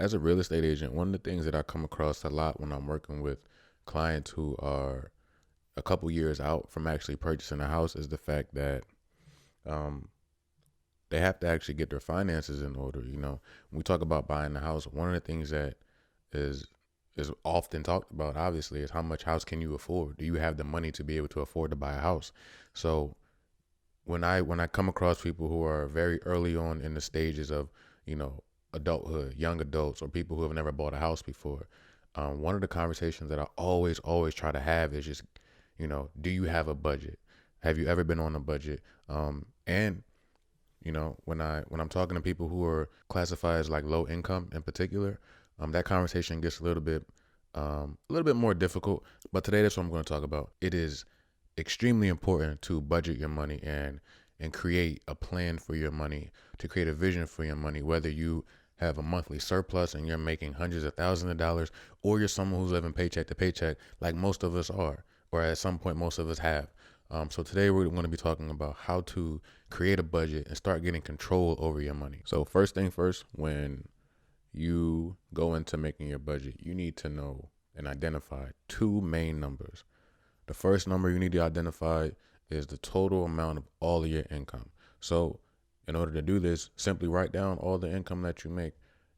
As a real estate agent, one of the things that I come across a lot when I'm working with clients who are a couple years out from actually purchasing a house is the fact that um, they have to actually get their finances in order. When we talk about buying a house, one of the things that is is often talked about, obviously, is how much house can you afford? Do you have the money to be able to afford to buy a house? So when I come across people who are very early on in the stages of, you know, adulthood, young adults, or people who have never bought a house before, one of the conversations that I always try to have is just, do you have a budget? Have you ever been on a budget? And when I'm talking to people who are classified as like low income in particular, that conversation gets a little bit more difficult. But today, that's what I'm going to talk about. It is extremely important to budget your money and create a plan for your money, to create a vision for your money, whether you have a monthly surplus and you're making hundreds of thousands of dollars, or you're someone who's living paycheck to paycheck like most of us are, or at some point most of us have. So today we're going to be talking about how to create a budget and start getting control over your money. So first thing first, when you go into making your budget, you need to know and identify two main numbers. The first number you need to identify is the total amount of all of your income. So in order to do this, simply write down all the income that you make.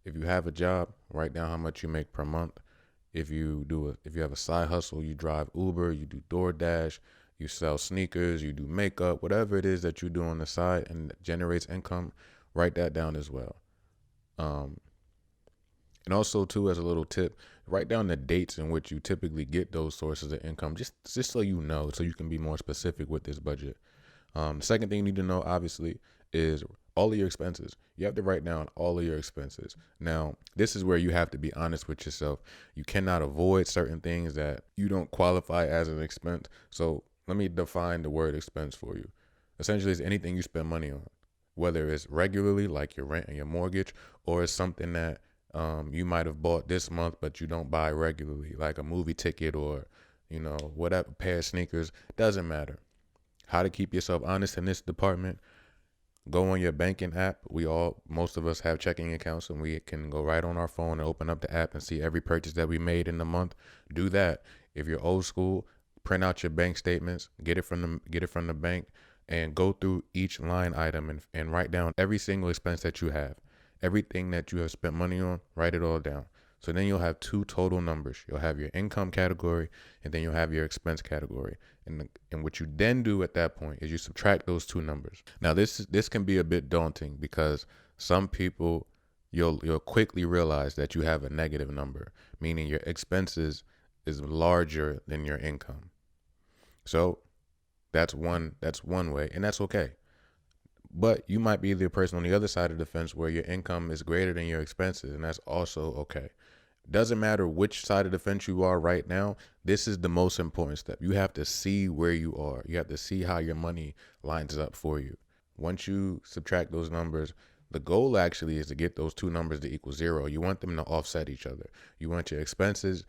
If you have a job, write down how much you make per month. If you have a side hustle, you drive Uber, you do DoorDash, you sell sneakers, you do makeup, whatever it is that you do on the side and that generates income, write that down as well. Um, and also, too, as a little tip, write down the dates in which you typically get those sources of income, just so you know, so you can be more specific with this budget. The second thing you need to know, obviously, is all of your expenses. You have to write down all of your expenses. Now, this is where you have to be honest with yourself. You cannot avoid certain things that you don't qualify as an expense. So let me define the word expense for you. Essentially, it's anything you spend money on, whether it's regularly, like your rent and your mortgage, or it's something that you might have bought this month, but you don't buy regularly, like a movie ticket or, whatever, pair of sneakers. Doesn't matter. How to keep yourself honest in this department: go on your banking app. Most of us have checking accounts, and we can go right on our phone and open up the app and see every purchase that we made in the month. Do that. If you're old school, print out your bank statements, get it from the bank, and go through each line item and write down every single expense that you have. Everything that you have spent money on, write it all down. So then you'll have two total numbers. You'll have your income category, and then you'll have your expense category. And what you then do at that point is you subtract those two numbers. Now this can be a bit daunting because some people, you'll quickly realize that you have a negative number, meaning your expenses is larger than your income. So that's one way, and that's okay. But you might be the person on the other side of the fence where your income is greater than your expenses, and that's also okay. Doesn't matter which side of the fence you are right now. This is the most important step. You have to see where you are. You have to see how your money lines up for you. Once you subtract those numbers, the goal actually is to get those two numbers to equal zero. You want them to offset each other. You want your expenses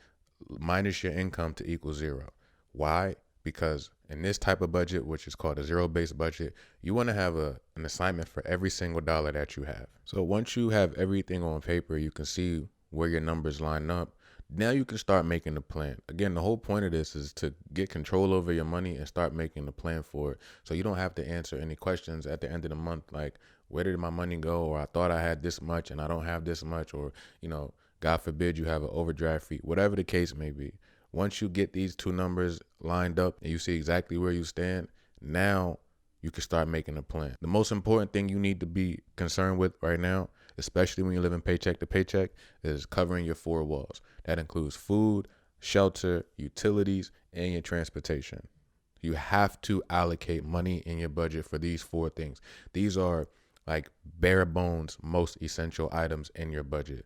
minus your income to equal zero. Why? Because in this type of budget, which is called a zero-based budget, you want to have an assignment for every single dollar that you have. So once you have everything on paper, you can see where your numbers line up. Now you can start making a plan. Again, the whole point of this is to get control over your money and start making a plan for it. So you don't have to answer any questions at the end of the month like, where did my money go? Or I thought I had this much and I don't have this much. Or, God forbid you have an overdraft fee, whatever the case may be. Once you get these two numbers lined up and you see exactly where you stand, now you can start making a plan. The most important thing you need to be concerned with right now, especially when you're living paycheck to paycheck, is covering your four walls. That includes food, shelter, utilities, and your transportation. You have to allocate money in your budget for these four things. These are like bare bones, most essential items in your budget.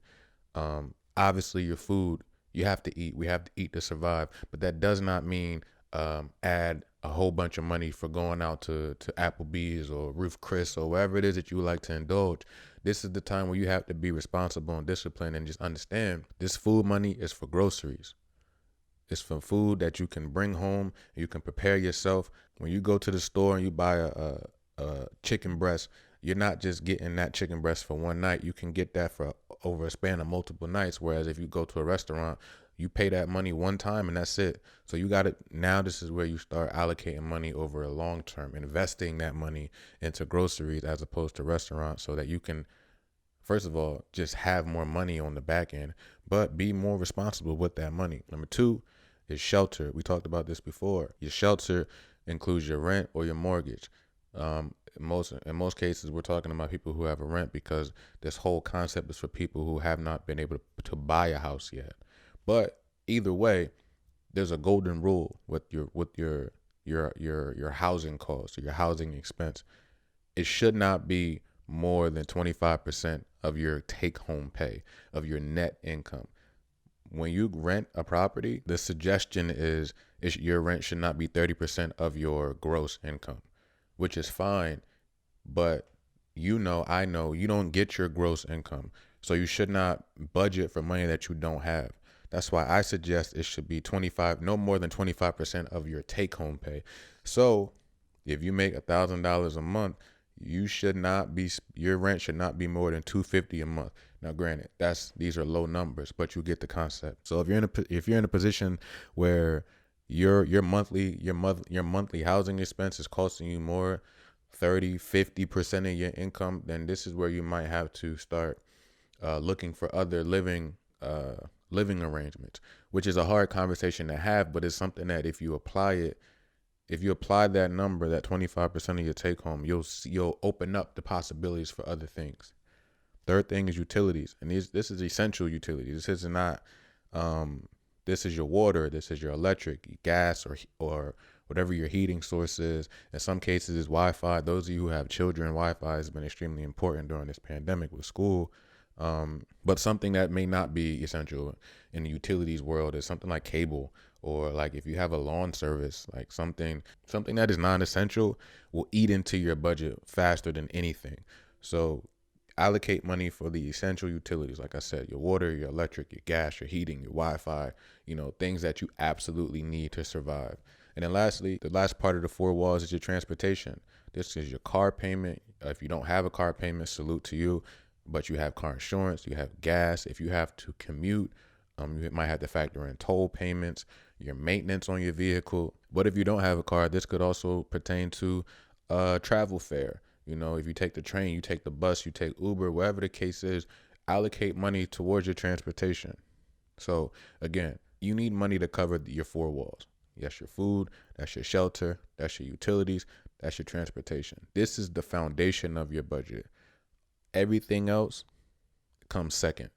Obviously, your food, you have to eat. We have to eat to survive. But that does not mean add a whole bunch of money for going out to Applebee's or Ruth Chris or wherever it is that you like to indulge. This is the time where you have to be responsible and disciplined and just understand this food money is for groceries. It's for food that you can bring home. You can prepare yourself. When you go to the store and you buy a chicken breast, you're not just getting that chicken breast for one night. You can get that for over a span of multiple nights. Whereas if you go to a restaurant, you pay that money one time and that's it. So you got it. Now this is where you start allocating money over a long term, investing that money into groceries as opposed to restaurants, so that you can, first of all, just have more money on the back end, but be more responsible with that money. Number two is shelter. We talked about this before. Your shelter includes your rent or your mortgage. In most cases, we're talking about people who have a rent, because this whole concept is for people who have not been able to buy a house yet. But either way, there's a golden rule with your housing costs or your housing expense. It should not be more than 25% of your take home pay, of your net income. When you rent a property, the suggestion is your rent should not be 30% of your gross income, which is fine. But I know you don't get your gross income. So you should not budget for money that you don't have. That's why I suggest it should be no more than 25% of your take home pay. So if you make $1,000 a month, your rent should not be more than $250 a month. Now, granted, these are low numbers, but you get the concept. So if you're in a position where your monthly housing expense is costing you more, 30-50% of your income, then this is where you might have to start looking for other living arrangements, which is a hard conversation to have, but it's something that if you apply that number, that 25% of your take home, you'll open up the possibilities for other things. Third thing is utilities, and this is essential utilities. This is not this is your water, this is your electric, gas, or whatever your heating source is. In some cases, it's Wi-Fi. Those of you who have children, Wi-Fi has been extremely important during this pandemic with school. But something that may not be essential in the utilities world is something like cable, or like if you have a lawn service, like something that is non-essential will eat into your budget faster than anything. So allocate money for the essential utilities. Like I said, your water, your electric, your gas, your heating, your Wi-Fi, things that you absolutely need to survive. And then lastly, the last part of the four walls is your transportation. This is your car payment. If you don't have a car payment, salute to you. But you have car insurance, you have gas. If you have to commute, you might have to factor in toll payments, your maintenance on your vehicle. But if you don't have a car, this could also pertain to travel fare. If you take the train, you take the bus, you take Uber, whatever the case is, allocate money towards your transportation. So again, you need money to cover your four walls. That's your food, that's your shelter, that's your utilities, that's your transportation. This is the foundation of your budget. Everything else comes second.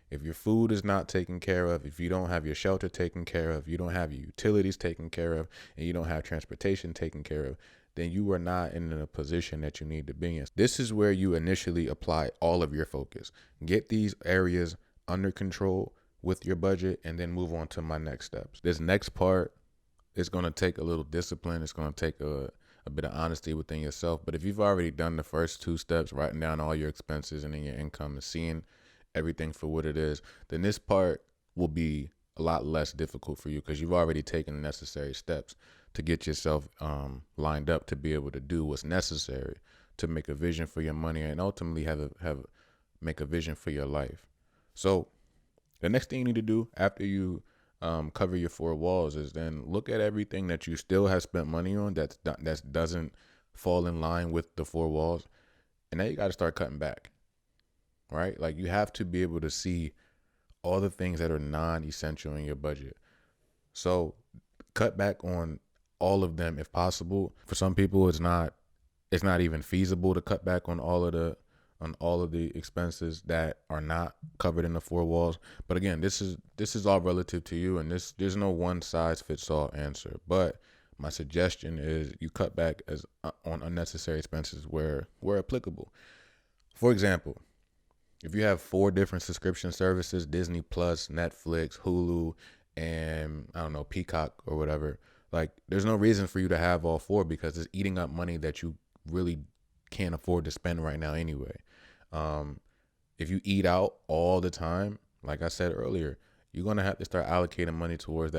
If your food is not taken care of, if you don't have your shelter taken care of, you don't have your utilities taken care of, and you don't have transportation taken care of, then you are not in a position that you need to be in. This is where you initially apply all of your focus. Get these areas under control with your budget, and then move on to my next steps. This next part is going to take a little discipline. It's going to take a bit of honesty within yourself. But if you've already done the first two steps, writing down all your expenses and then your income and seeing everything for what it is, then this part will be a lot less difficult for you, because you've already taken the necessary steps to get yourself lined up to be able to do what's necessary to make a vision for your money and ultimately make a vision for your life. So the next thing you need to do after you cover your four walls is then look at everything that you still have spent money on that doesn't fall in line with the four walls, and now you got to start cutting back, right? Like, you have to be able to see all the things that are non-essential in your budget. So cut back on all of them if possible. For some people, it's not even feasible to cut back on all of the expenses that are not covered in the four walls. But again, this is all relative to you, and there's no one size fits all answer. But my suggestion is you cut back on unnecessary expenses where applicable. For example, if you have 4 different subscription services, Disney Plus, Netflix, Hulu, and I don't know, Peacock or whatever, like, there's no reason for you to have all 4, because it's eating up money that you really can't afford to spend right now anyway. If you eat out all the time, like I said earlier, you're going to have to start allocating money towards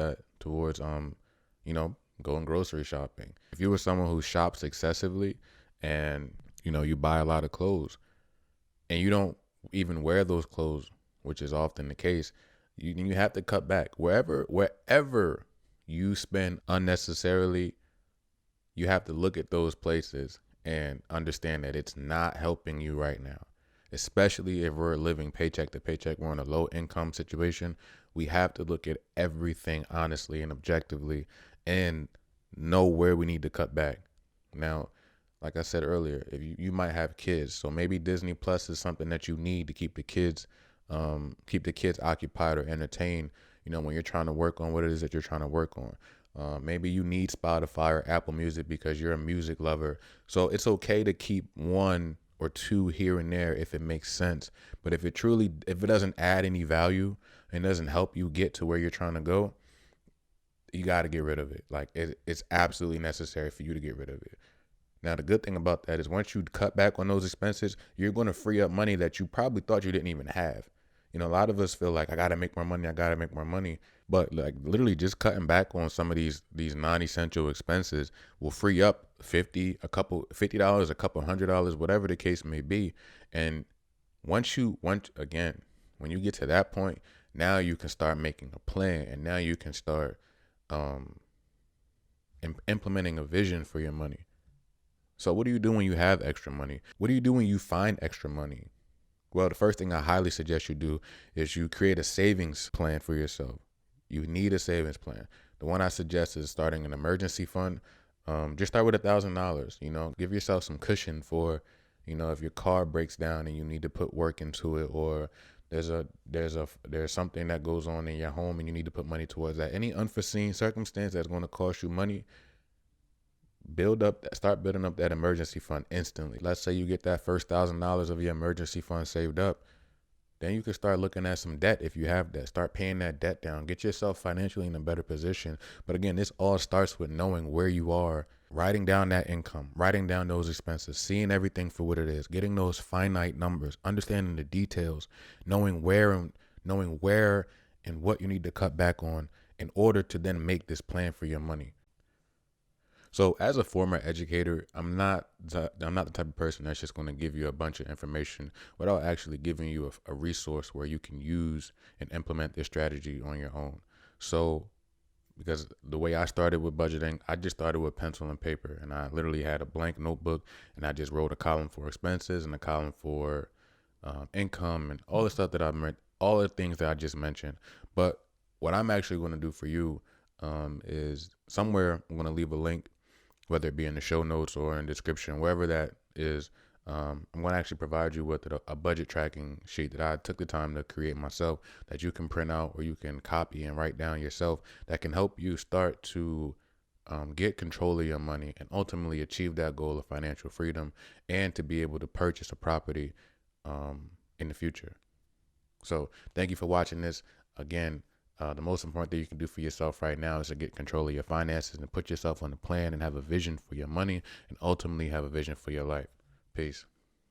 going grocery shopping. If you were someone who shops excessively and, You buy a lot of clothes and you don't even wear those clothes, which is often the case. You have to cut back wherever you spend unnecessarily. You have to look at those places and understand that it's not helping you right now, especially if we're living paycheck to paycheck. We're in a low income situation. We have to look at everything honestly and objectively and know where we need to cut back. Now, like I said earlier, if you might have kids, so maybe Disney Plus is something that you need to keep the kids occupied or entertained, when you're trying to work on what it is that you're trying to work on. Maybe you need Spotify or Apple Music because you're a music lover. So it's okay to keep one or two here and there if it makes sense. But if it doesn't add any value and doesn't help you get to where you're trying to go, you got to get rid of it. Like it's absolutely necessary for you to get rid of it. Now, the good thing about that is once you cut back on those expenses, you're going to free up money that you probably thought you didn't even have. A lot of us feel like I got to make more money. I got to make more money. But like literally just cutting back on some of these non-essential expenses will free up $50, a couple $100, whatever the case may be. And when you get to that point, now you can start making a plan, and now you can start implementing a vision for your money. So what do you do when you have extra money? What do you do when you find extra money? Well, the first thing I highly suggest you do is you create a savings plan for yourself. You need a savings plan. The one I suggest is starting an emergency fund. Just start with $1,000. Give yourself some cushion for, if your car breaks down and you need to put work into it, or there's something that goes on in your home and you need to put money towards that. Any unforeseen circumstance that's going to cost you money, start building up that emergency fund instantly. Let's say you get that first $1,000 of your emergency fund saved up. Then you can start looking at some debt if you have that. Start paying that debt down. Get yourself financially in a better position. But again, this all starts with knowing where you are, writing down that income, writing down those expenses, seeing everything for what it is, getting those finite numbers, understanding the details, knowing where and what you need to cut back on in order to then make this plan for your money. So as a former educator, I'm not the type of person that's just going to give you a bunch of information without actually giving you a resource where you can use and implement this strategy on your own. So because the way I started with budgeting, I just started with pencil and paper, and I literally had a blank notebook, and I just wrote a column for expenses and a column for income and all the stuff that all the things that I just mentioned. But what I'm actually going to do for you is somewhere I'm going to leave a link, whether it be in the show notes or in the description, wherever that is. I'm going to actually provide you with a budget tracking sheet that I took the time to create myself, that you can print out or you can copy and write down yourself, that can help you start to get control of your money and ultimately achieve that goal of financial freedom and to be able to purchase a property in the future. So thank you for watching this. Again, the most important thing you can do for yourself right now is to get control of your finances and put yourself on a plan and have a vision for your money and ultimately have a vision for your life. Peace.